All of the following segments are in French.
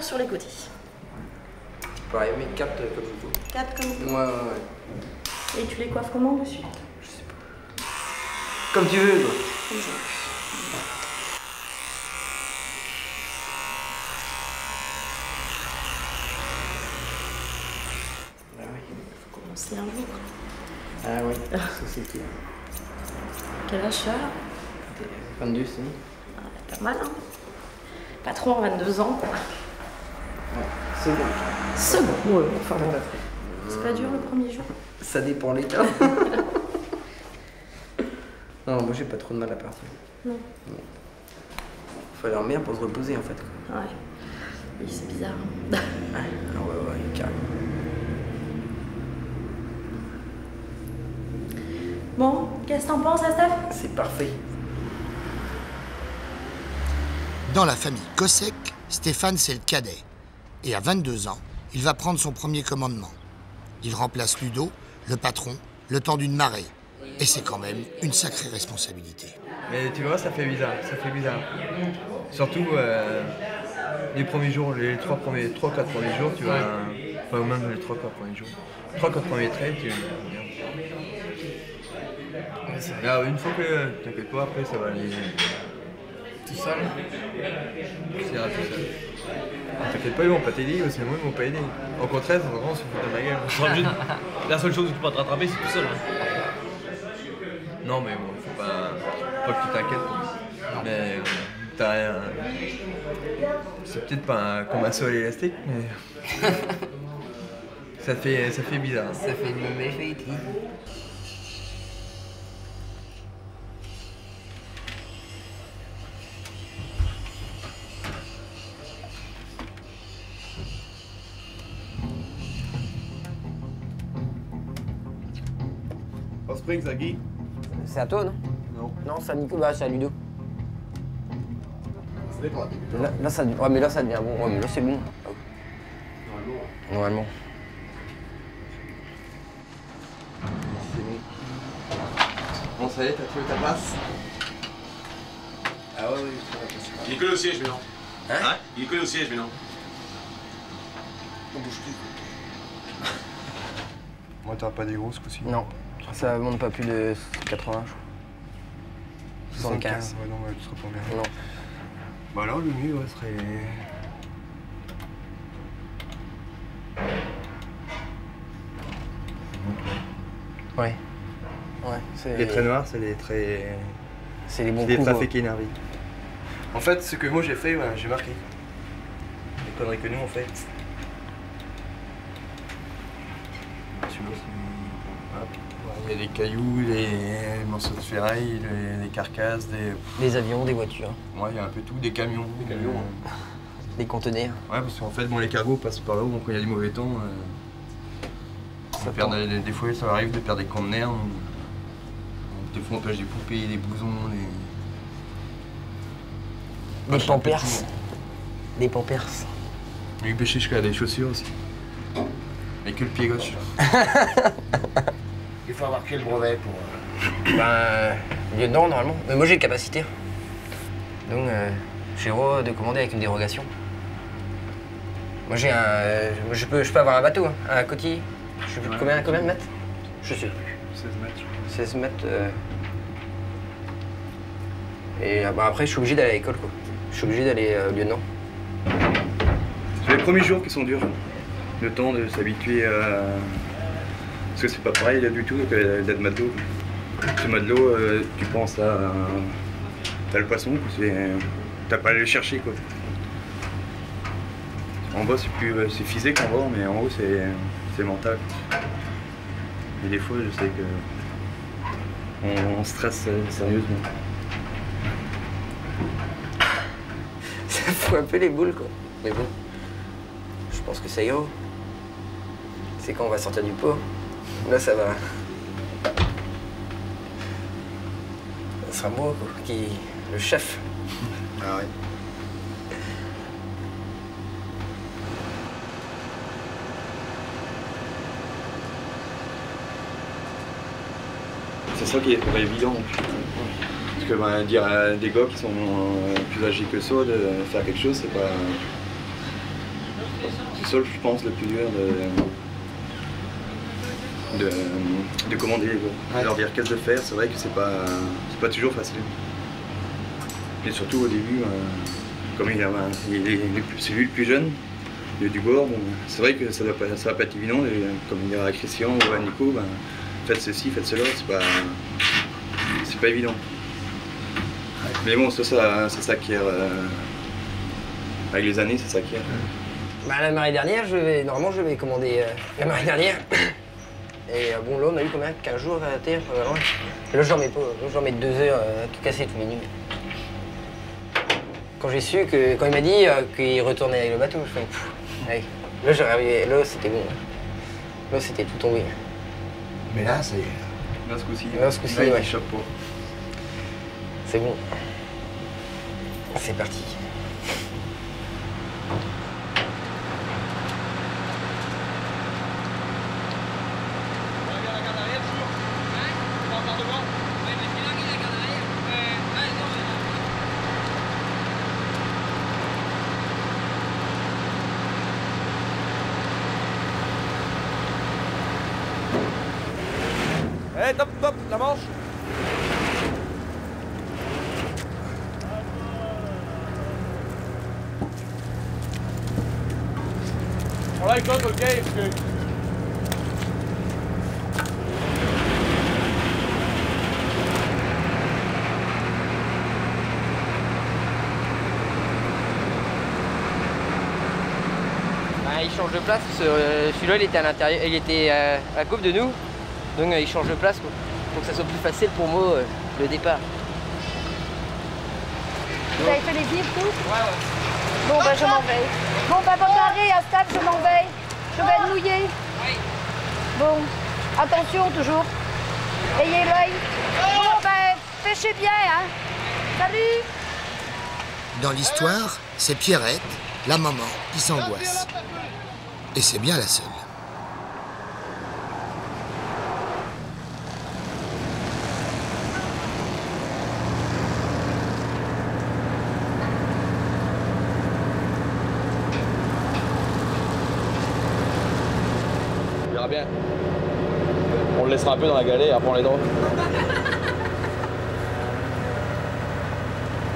tour sur les côtés. Pareil, mais 4 comme il faut. 4 comme il faut. Ouais. Et tu les coiffes comment dessus? Je sais pas. Comme tu veux, toi. Comme ça. Ah oui. Faut commencer un jour. Ah oui, ça c'est clair. Quel âge ça? 22, c'est Ah, pas mal, hein. Patron, 22 ans. Ouais, c'est bon. Second. Ouais, enfin bon. C'est pas dur le premier jour? Ça dépend les cas. Non, moi j'ai pas trop de mal à partir. Non. Faut aller en mer pour se reposer en fait. Ouais. Oui, c'est bizarre. Ouais, carrément. Bon, qu'est-ce que t'en penses, Astaf? C'est parfait. Dans la famille Cossec, Stéphane, c'est le cadet. Et à 22 ans, il va prendre son premier commandement. Il remplace Ludo, le patron, le temps d'une marée. Et c'est quand même une sacrée responsabilité. Mais tu vois, ça fait bizarre, Surtout les premiers jours, les 3-4 premiers jours, tu vois, enfin ou même les 3-4 premiers jours. 3-4 premiers traits, tu là, une fois que t'inquiète pas, après ça va aller Tout seul? ça ira tout seul. T'inquiète pas, ils vont pas t'aider, sinon ils vont pas aider. Au contraire, ça va vraiment se foutre de ma gueule. La seule chose où tu peux te rattraper, c'est tout seul. Hein. Non mais bon, faut pas que tu t'inquiètes. Mais t'as rien. C'est peut-être pas comme un sol élastique, mais ça fait bizarre. Ça fait une méfait. Spring, Zaggy. C'est à toi, non? Non. Non, c'est à Nico, bah c'est à Ludo. C'est toi. Là, ça devient... Ouais, mais là, ça devient bon. Ouais, mais là, c'est bon. Normalement. C'est bon. Bon, ça y est, t'as trouvé ta place? Ah ouais, Il est collé au siège, mais non. Hein? Il est collé au siège, mais non. On bouge plus. Moi, t'auras pas des grosses coup-ci? Non, ça monte pas plus de 80, je crois. 75. Ouais, non, ouais, tu seras pas bien. Non. Bah alors, le mieux, ouais, serait... Ouais. Ouais, c'est... Les traits noirs, c'est les traits... C'est les bons des coups. trafics énervés. En fait, ce que moi j'ai fait, ouais, j'ai marqué. Les conneries que nous on fait. Il y a des cailloux, des morceaux de ferraille, des carcasses, Des avions, des voitures, Ouais, il y a un peu tout, des camions. des conteneurs. Ouais, parce qu'en fait, bon, les cargos passent par là où, quand il y a du mauvais temps, des fois ça arrive de perdre des conteneurs. Des fois on pêche des poupées, des blousons, Des pampers. Des pampers. Et pêcher jusqu'à des chaussures aussi. Et que le pied gauche. Il faut avoir que le brevet pour... Ben, lieutenant normalement. Mais moi j'ai le capacitaire. Donc j'ai le droit de commander avec une dérogation. Moi j'ai un... je peux avoir un bateau, hein, un coquille. Je sais plus combien de mètres? Je sais plus. 16 mètres, je crois. 16 mètres. Et bah, après je suis obligé d'aller à l'école quoi. Je suis obligé d'aller lieutenant. C'est les premiers jours qui sont durs. Le temps de s'habituer à... Parce que c'est pas pareil là du tout d'être matelot. Ce matelot, tu penses à... T'as le poisson, t'as pas à aller le chercher quoi. En bas c'est physique en bas, mais en haut c'est mental. Et des fois je sais que on stresse sérieusement. Ça fout un peu les boules quoi. Mais bon, je pense que ça ira. C'est quand on va sortir du pot. Là ça va. Ça sera moi quoi, le chef. Ah ouais. C'est ça qui est pas évident. Parce que dire à des gars qui sont plus âgés que ça de faire quelque chose, c'est pas... C'est ça, je pense, le plus dur de commander les gars. Ouais. Leur dire qu'est-ce de faire, c'est vrai que c'est pas toujours facile. Et surtout au début, comme c'est lui le plus jeune du bord, bon, c'est vrai que ça va pas être évident, comme il dira à Christian ou à Nico, ben, faites ceci, faites cela, c'est pas évident. Mais bon, ça s'acquiert. Avec les années, ça s'acquiert. Bah, la marée dernière, normalement, je vais commander la marée dernière. Et bon, là, on a eu combien 15 jours à terre. Là, je dormais pas. Là, je dormais 2 heures à tout casser tous les nuits. Quand j'ai su que, quand il m'a dit qu'il retournait avec le bateau, je fais pfff, allez. Là, j'ai rêvé. Là, c'était bon. Là, c'était tout tombé. Mais là, ça y est. Là, ce coup-ci, ouais. il chope pas. C'est bon. C'est parti. Hey, top, top, la manche. On l'a écoute, ok, parce que... Il change de place, celui-là il était à l'intérieur, il était à la coupe de nous, donc il change de place quoi, pour que ça soit plus facile pour moi le départ. Vous avez fait les vivres tous? Ouais. Bon ben je m'en vais. Bon ben bonne marée à stade, je m'en vais. Je vais être mouillée. Oui. Bon, attention toujours. Ayez l'œil. Bon ben, pêchez bien hein. Salut. Dans l'histoire, c'est Pierrette, la maman, qui s'angoisse. Et c'est bien la seule. On verra bien. On le laissera un peu dans la galère et après on les drop.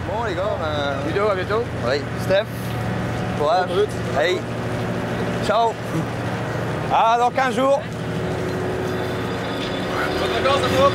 Bon les gars, Ludo, à bientôt. oui, Steph, courage, hey, ciao. Ah, dans 15 jours. Bonne vacances à toi.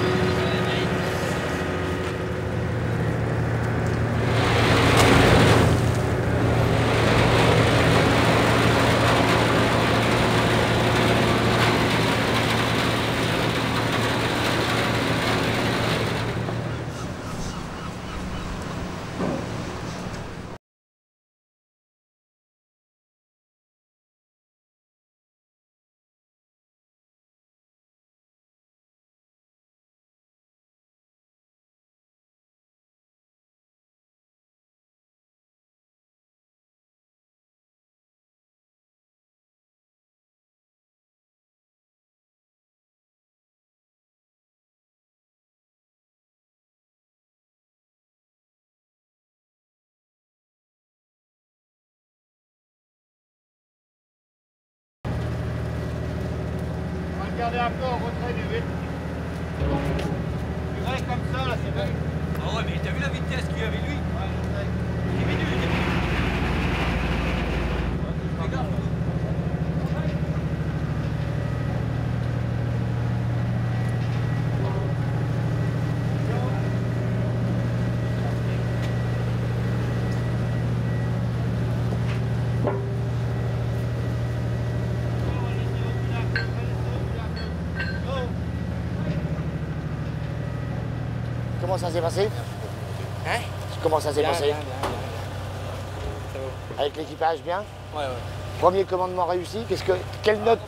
Regardez encore, retrait du vite. Tu restes comme ça là, c'est bon. Ah ouais, mais t'as vu la vitesse qu'il y avait lui? Ouais, je sais. Il est venu, il est venu. Fais gaffe. Comment ça s'est passé? Hein? Comment ça s'est passé? Bien. Avec l'équipage, bien? Ouais. Premier commandement réussi. Quelle note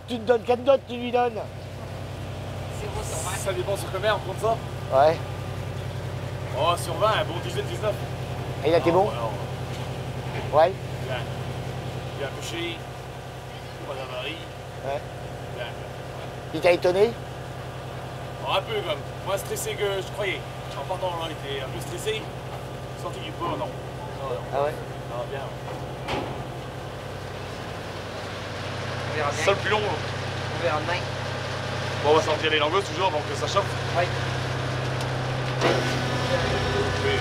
tu te donnes? Quelle note tu lui donnes? Ça dépend sur combien, on compte ça? Ouais. Oh, sur 20, un bon 18-19. Et il a été bon? Ouais. Bien pêché, pas d'avarie. Ouais. Bien. Il t'a étonné? Un peu comme, moins stressé que je croyais. En partant là, il était un peu stressé. Sorti du port, non. Ah ouais? Ah bien. On verra C'est bien. ça le plus long. On verra demain. Bon, on va sortir les langos toujours, donc ça chauffe. Oui. Oui,